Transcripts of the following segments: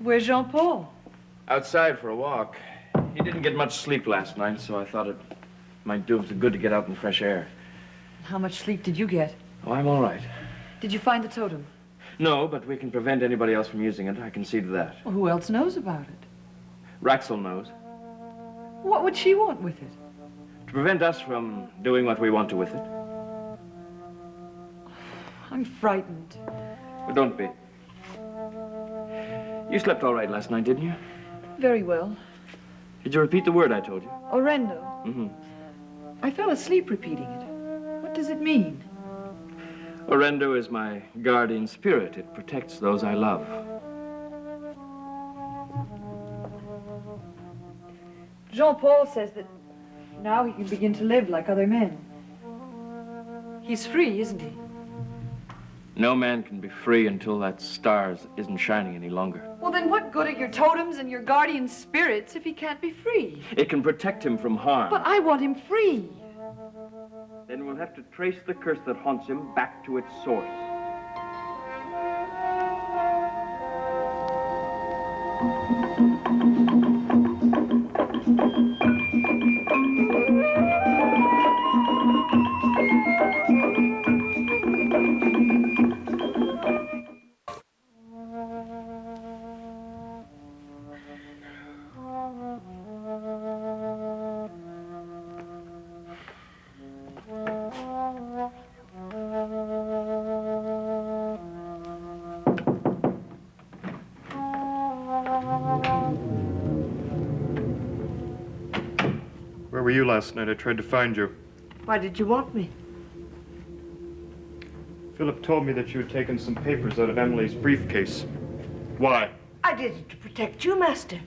Where's Jean-Paul? Outside for a walk. He didn't get much sleep last night, so I thought it might do him some good to get out in the fresh air. How much sleep did you get? Oh, I'm all right. Did you find the totem? No, but we can prevent anybody else from using it. I can see to that. Well, who else knows about it? Raxel knows. What would she want with it? To prevent us from doing what we want to with it. I'm frightened. But don't be. You slept all right last night, didn't you? Very well. Did you repeat the word I told you? Orendo. Mm-hmm. I fell asleep repeating it. What does it mean? Orendo is my guardian spirit. It protects those I love. Jean-Paul says that now he can begin to live like other men. He's free, isn't he? No man can be free until that star isn't shining any longer. Well, then what good are your totems and your guardian spirits if he can't be free? It can protect him from harm. But I want him free. Then we'll have to trace the curse that haunts him back to its source. Where were you last night? I tried to find you. Why did you want me? Philip told me that you had taken some papers out of Emily's briefcase. Why? I did it to protect you, Master.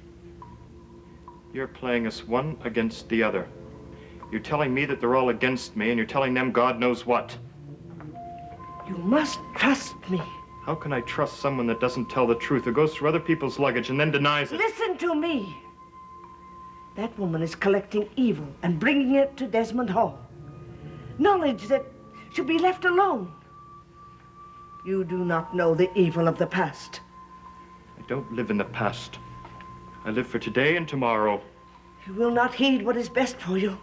You're playing us one against the other. You're telling me that they're all against me, and you're telling them God knows what. You must trust me. How can I trust someone that doesn't tell the truth, who goes through other people's luggage and then denies it? Listen to me. That woman is collecting evil and bringing it to Desmond Hall. Knowledge that should be left alone. You do not know the evil of the past. I don't live in the past. I live for today and tomorrow. You will not heed what is best for you.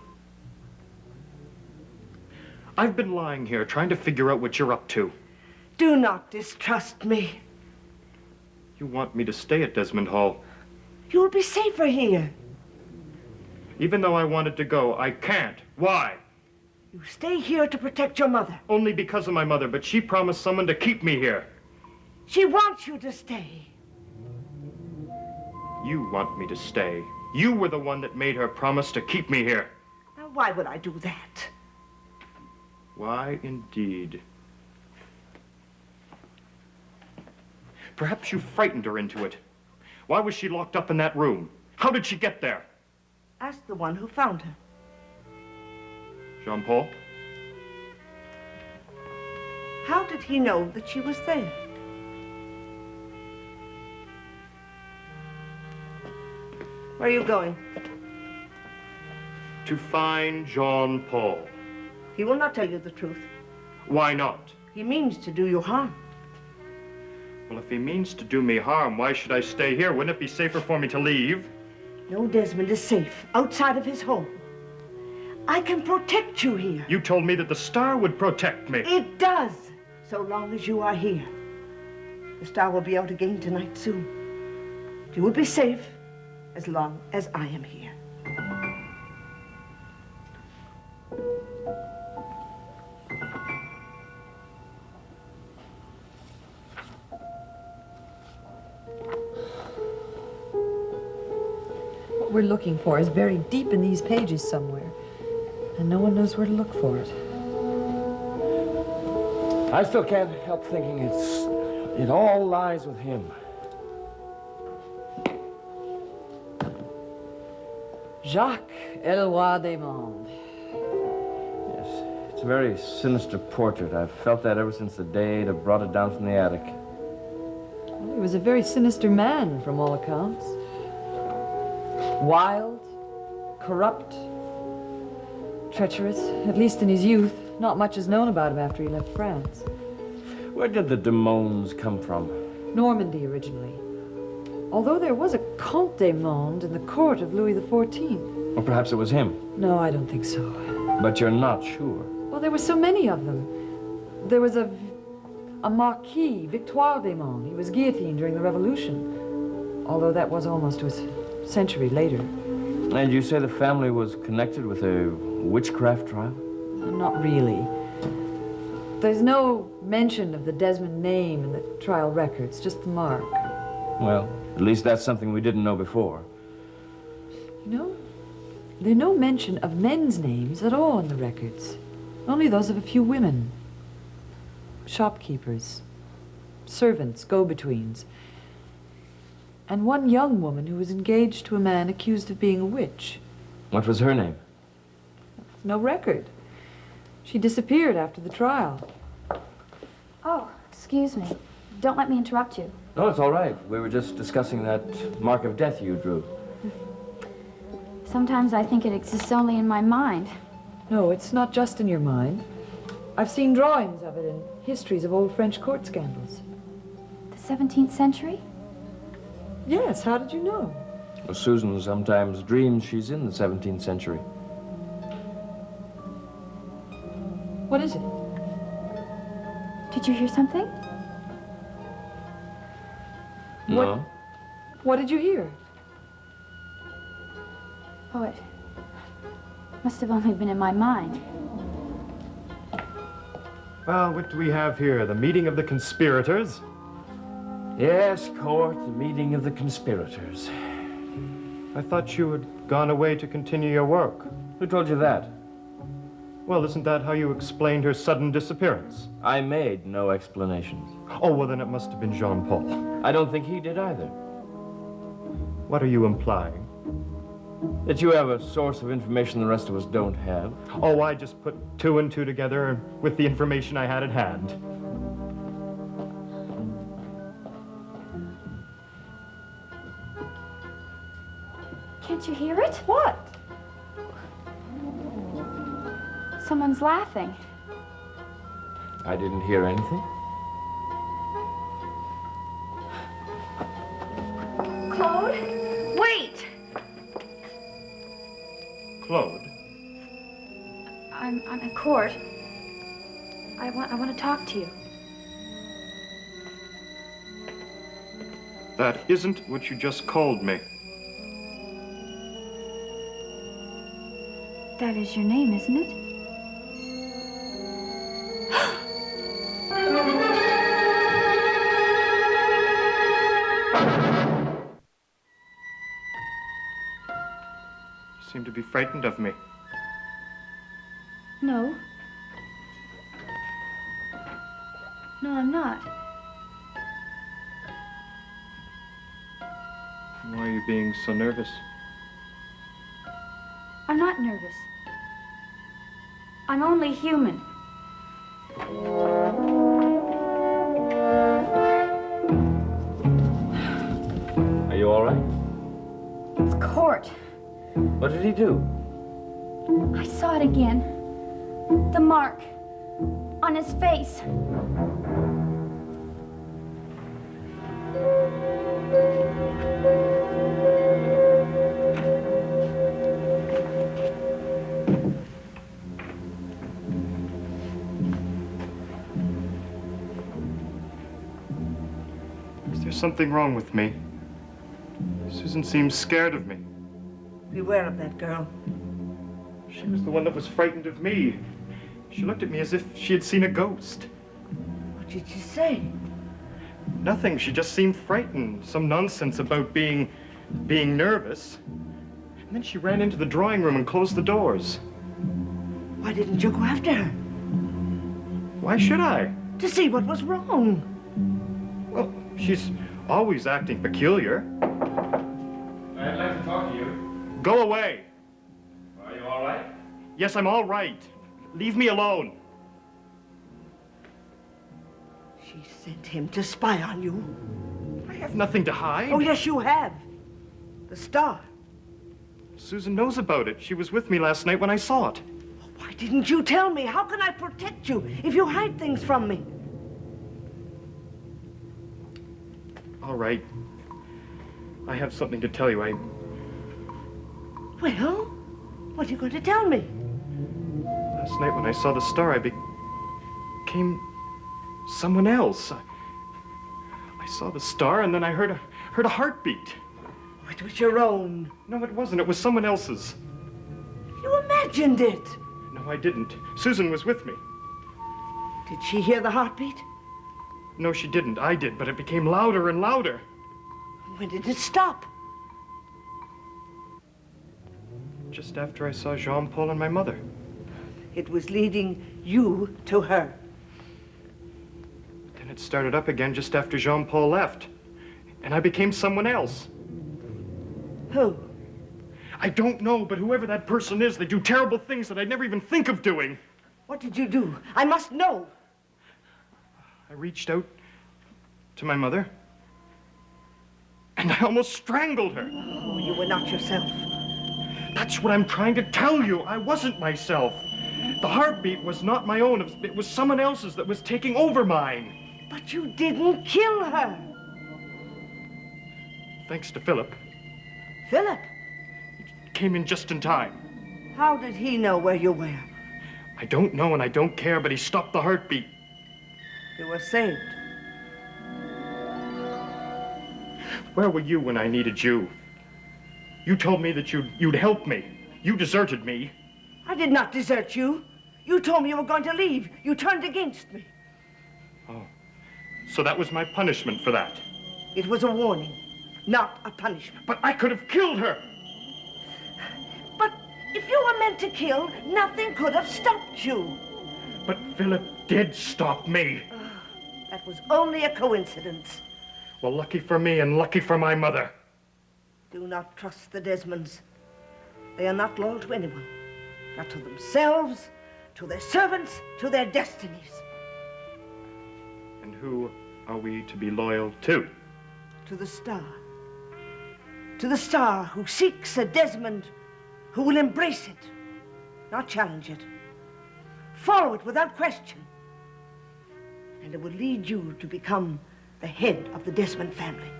I've been lying here trying to figure out what you're up to. Do not distrust me. You want me to stay at Desmond Hall. You'll be safer here. Even though I wanted to go, I can't. Why? You stay here to protect your mother. Only because of my mother, but she promised someone to keep me here. She wants you to stay. You want me to stay. You were the one that made her promise to keep me here. Now, why would I do that? Why, indeed. Perhaps you frightened her into it. Why was she locked up in that room? How did she get there? Ask the one who found her. Jean-Paul? How did he know that she was there? Where are you going? To find Jean-Paul. He will not tell you the truth. Why not? He means to do you harm. Well, if he means to do me harm, why should I stay here? Wouldn't it be safer for me to leave? No, Desmond is safe outside of his home. I can protect you here. You told me that the star would protect me. It does, so long as you are here. The star will be out again tonight soon. You will be safe as long as I am here. What we're looking for is buried deep in these pages somewhere, and no one knows where to look for it. I still can't help thinking it all lies with him. Jacques, El Roi des Mondes. Yes, it's a very sinister portrait. I've felt that ever since the day that brought it down from the attic. Well, he was a very sinister man, from all accounts. Wild, corrupt, treacherous, at least in his youth. Not much is known about him after he left France. Where did the Demones come from? Normandy, originally. Although there was a Comte des Mondes in the court of Louis XIV. Or perhaps it was him. No, I don't think so. But you're not sure. Well, there were so many of them. There was a Marquis, Victoire des Mondes. He was guillotined during the Revolution, although that was almost a century later. And you say the family was connected with a witchcraft trial? Not really. There's no mention of the Desmond name in the trial records, just the mark. Well, at least that's something we didn't know before. You know, there's no mention of men's names at all in the records. Only those of a few women. Shopkeepers, servants, go-betweens. And one young woman who was engaged to a man accused of being a witch. What was her name? No record. She disappeared after the trial. Oh, excuse me. Don't let me interrupt you. No, it's all right. We were just discussing that mark of death you drew. Sometimes I think it exists only in my mind. No, it's not just in your mind. I've seen drawings of it in histories of old French court scandals. The 17th century? Yes, how did you know? Well, Susan sometimes dreams she's in the 17th century. What is it? Did you hear something? No. What did you hear? Oh, it must have only been in my mind. Well, what do we have here? The meeting of the conspirators? Yes, court, the meeting of the conspirators. I thought you had gone away to continue your work. Who told you that? Well, isn't that how you explained her sudden disappearance? I made no explanations. Oh, well, then it must have been Jean-Paul. I don't think he did either. What are you implying? That you have a source of information the rest of us don't have. Oh, I just put two and two together with the information I had at hand. Can't you hear it? What? Someone's laughing. I didn't hear anything. Claude? Wait! Claude? I'm in court. I want to talk to you. That isn't what you just called me. That is your name, isn't it? You seem to be frightened of me. No. No, I'm not. Why are you being so nervous? I'm not nervous. I'm only human. Are you all right? It's court. What did he do? I saw it again. The mark on his face. Is there something wrong with me? Susan seems scared of me. Beware of that girl. She was the one that was frightened of me. She looked at me as if she had seen a ghost. What did she say? Nothing. She just seemed frightened. Some nonsense about being nervous. And then she ran into the drawing room and closed the doors. Why didn't you go after her? Why should I? To see what was wrong. Well, she's always acting peculiar. I'd like to talk to you. Go away. Are you all right? Yes, I'm all right. Leave me alone. She sent him to spy on you. I have nothing to hide. Oh, yes, you have. The star. Susan knows about it. She was with me last night when I saw it. Why didn't you tell me? How can I protect you if you hide things from me? All right. I have something to tell you. Well, what are you going to tell me? Last night when I saw the star, I became someone else. I saw the star, and then I heard a heartbeat. It was your own. No, it wasn't. It was someone else's. You imagined it. No, I didn't. Susan was with me. Did she hear the heartbeat? No, she didn't. I did, but it became louder and louder. When did it stop? Just after I saw Jean-Paul and my mother. It was leading you to her. Then it started up again just after Jean-Paul left. And I became someone else. Who? I don't know, but whoever that person is, they do terrible things that I'd never even think of doing. What did you do? I must know. I reached out to my mother, and I almost strangled her. Oh, you were not yourself. That's what I'm trying to tell you. I wasn't myself. The heartbeat was not my own. It was someone else's that was taking over mine. But you didn't kill her. Thanks to Philip. Philip, He came in just in time. how did he know where you were? I don't know and I don't care, but he stopped the heartbeat. You were saved. Where were you when I needed you? You told me that you'd help me. You deserted me. I did not desert you. You told me you were going to leave. You turned against me. Oh, so that was my punishment for that. It was a warning, not a punishment. But I could have killed her. But if you were meant to kill, nothing could have stopped you. But Philip did stop me. That was only a coincidence. Well, lucky for me and lucky for my mother. Do not trust the Desmonds. They are not loyal to anyone. Not to themselves, to their servants, to their destinies. And who are we to be loyal to? To the star. To the star who seeks a Desmond who will embrace it, not challenge it. Follow it without question. And it will lead you to become the head of the Desmond family.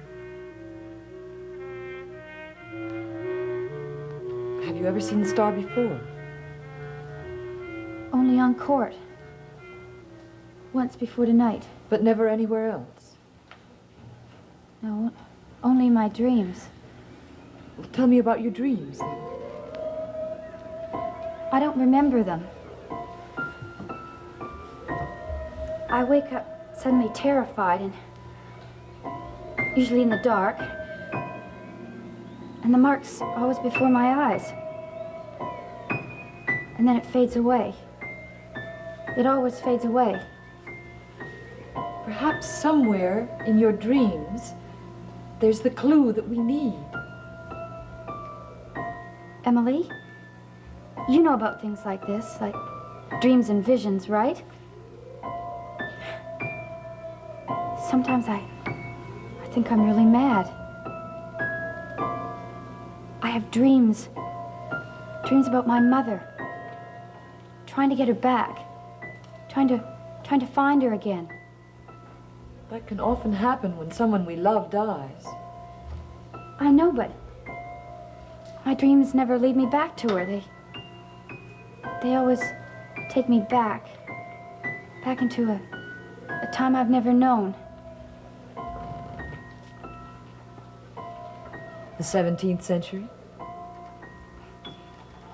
Have you ever seen the star before? Only on court. Once before tonight. But never anywhere else? No, only my dreams. Well, tell me about your dreams. I don't remember them. I wake up suddenly terrified and usually in the dark. And the mark's always before my eyes. And then it fades away. It always fades away. Perhaps somewhere in your dreams, there's the clue that we need. Emily, you know about things like this, like dreams and visions, right? Sometimes I think I'm really mad. I have dreams about my mother, trying to get her back, trying to find her again. That can often happen when someone we love dies. I know, but my dreams never lead me back to her. They always take me back into a time I've never known. The 17th century?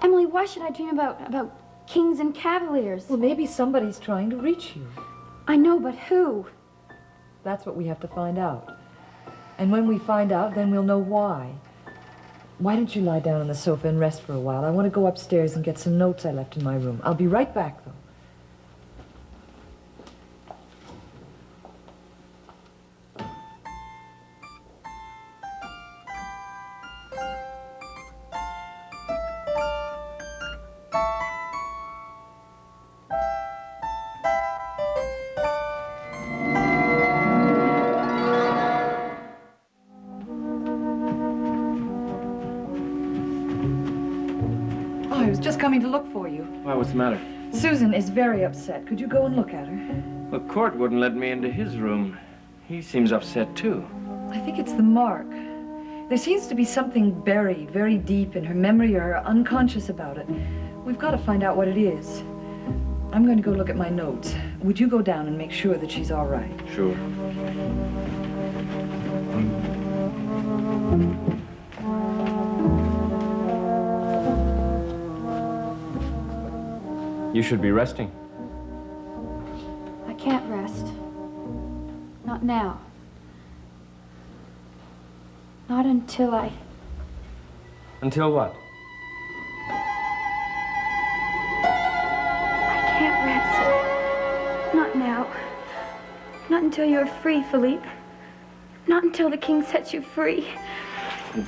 Emily, why should I dream about kings and cavaliers? Well, maybe somebody's trying to reach you. I know, but who? That's what we have to find out. And when we find out, then we'll know why. Why don't you lie down on the sofa and rest for a while? I want to go upstairs and get some notes I left in my room. I'll be right back, though. I was just coming to look for you. Why, what's the matter? Susan is very upset. Could you go and look at her? The court wouldn't let me into his room. He seems upset, too. I think it's the mark. There seems to be something buried very deep in her memory or her unconscious about it. We've got to find out what it is. I'm going to go look at my notes. Would you go down and make sure that she's all right? Sure. You should be resting. I can't rest. Not now. Not until I... Until what? I can't rest. Not now. Not until you're free, Philippe. Not until the king sets you free.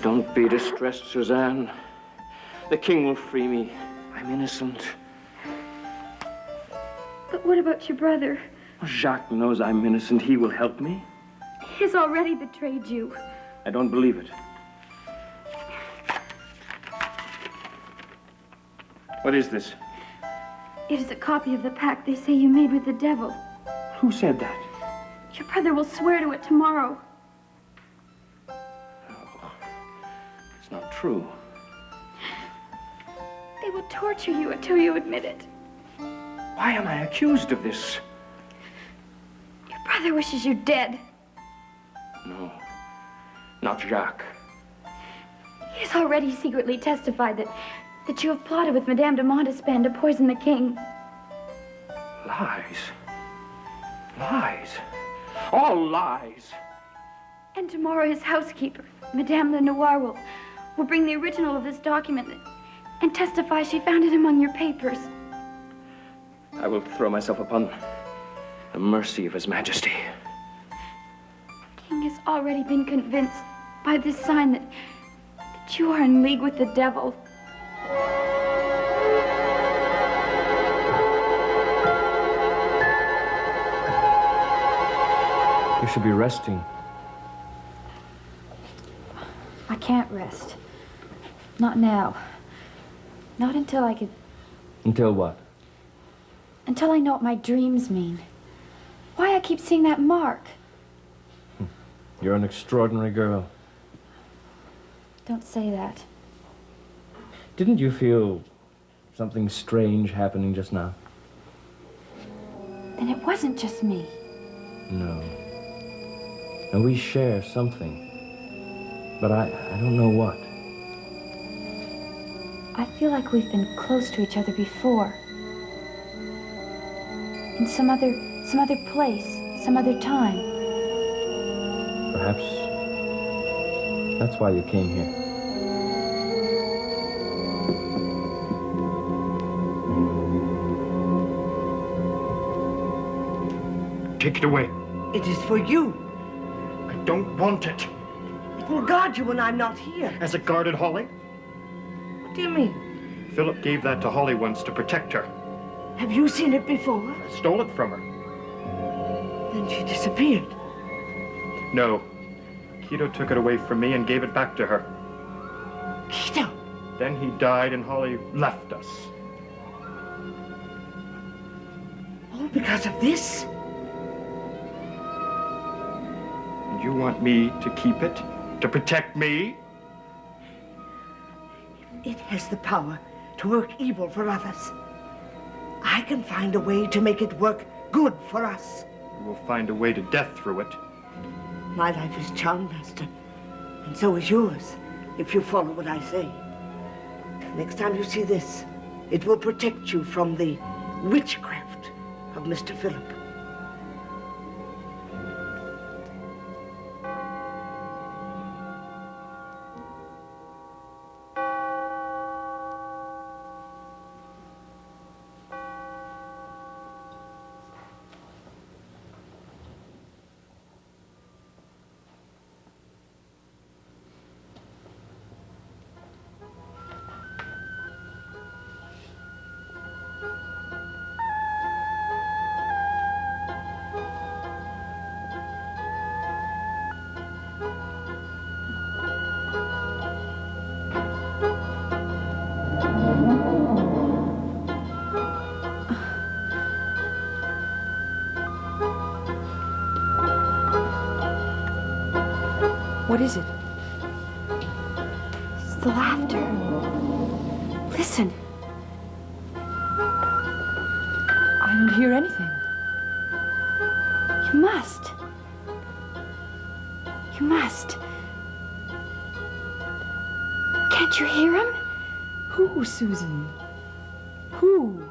Don't be distressed, Suzanne. The king will free me. I'm innocent. But what about your brother? Jacques knows I'm innocent. He will help me. He has already betrayed you. I don't believe it. What is this? It is a copy of the pact they say you made with the devil. Who said that? Your brother will swear to it tomorrow. It's not true. They will torture you until you admit it. Why am I accused of this? Your brother wishes you dead. No, not Jacques. He has already secretly testified that you have plotted with Madame de Montespan to poison the king. Lies. Lies. All lies. And tomorrow his housekeeper, Madame Lenoir, will bring the original of this document and testify she found it among your papers. I will throw myself upon the mercy of His Majesty. The king has already been convinced by this sign that you are in league with the devil. You should be resting. I can't rest. Not now. Not until I could... Until what? Until I know what my dreams mean. Why I keep seeing that mark. You're an extraordinary girl. Don't say that. Didn't you feel something strange happening just now? Then it wasn't just me. No. And we share something. But I don't know what. I feel like we've been close to each other before. In some other place, some other time. Perhaps that's why you came here. Take it away. It is for you. I don't want it. It will guard you when I'm not here. As it guarded Holly? What do you mean? Philip gave that to Holly once to protect her. Have you seen it before? I stole it from her. Then she disappeared. No. Quito took it away from me and gave it back to her. Quito. Then he died and Holly left us. All because of this? And you want me to keep it? To protect me? It has the power to work evil for others. I can find a way to make it work good for us. You will find a way to death through it. My life is charmed, Master, and so is yours, if you follow what I say. Next time you see this, it will protect you from the witchcraft of Mr. Philip. What is it? Listen. I don't hear anything. You must. You must. Can't you hear him? Who, Susan? Who?